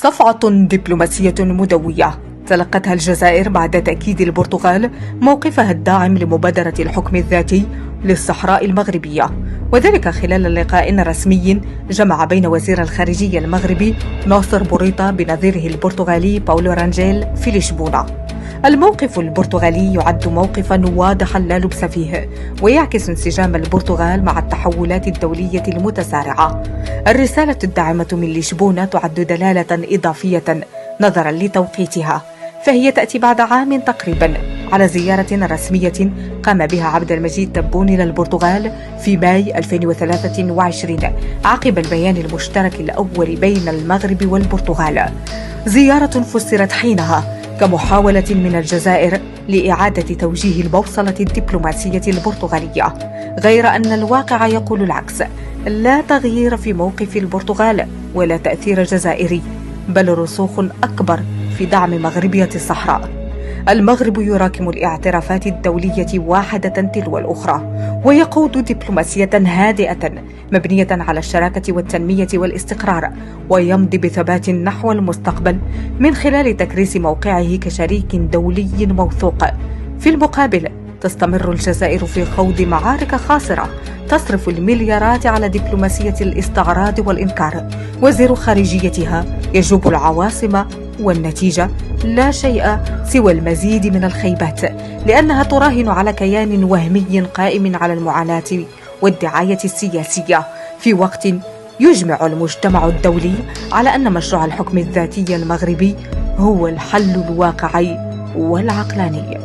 صفعة دبلوماسية مدوية تلقتها الجزائر بعد تأكيد البرتغال موقفها الداعم لمبادرة الحكم الذاتي للصحراء المغربية، وذلك خلال لقاء رسمي جمع بين وزير الخارجية المغربي ناصر بوريطة بنظيره البرتغالي باولو رانجيل في لشبونة. الموقف البرتغالي يعد موقفا واضحا لا لبس فيه، ويعكس انسجام البرتغال مع التحولات الدولية المتسارعة. الرسالة الداعمة من لشبونة تعد دلالة إضافية نظرا لتوقيتها، فهي تأتي بعد عام تقريبا على زيارة رسمية قام بها عبد المجيد تبون إلى البرتغال في ماي 2023 عقب البيان المشترك الأول بين المغرب والبرتغال. زيارة فسرت حينها كمحاولة من الجزائر لإعادة توجيه البوصلة الدبلوماسية البرتغالية، غير أن الواقع يقول العكس: لا تغيير في موقف البرتغال ولا تأثير جزائري، بل رسوخ أكبر في دعم مغربية الصحراء. المغرب يراكم الاعترافات الدولية واحدة تلو الأخرى، ويقود دبلوماسية هادئة مبنية على الشراكة والتنمية والاستقرار، ويمضي بثبات نحو المستقبل من خلال تكريس موقعه كشريك دولي موثوق. في المقابل تستمر الجزائر في خوض معارك خاسرة تصرف المليارات على دبلوماسية الاستعراض والإنكار. وزير خارجيتها يجوب العواصم، والنتيجة لا شيء سوى المزيد من الخيبات، لأنها تراهن على كيان وهمي قائم على المعاناة والدعاية السياسية، في وقت يجمع المجتمع الدولي على أن مشروع الحكم الذاتي المغربي هو الحل الواقعي والعقلاني.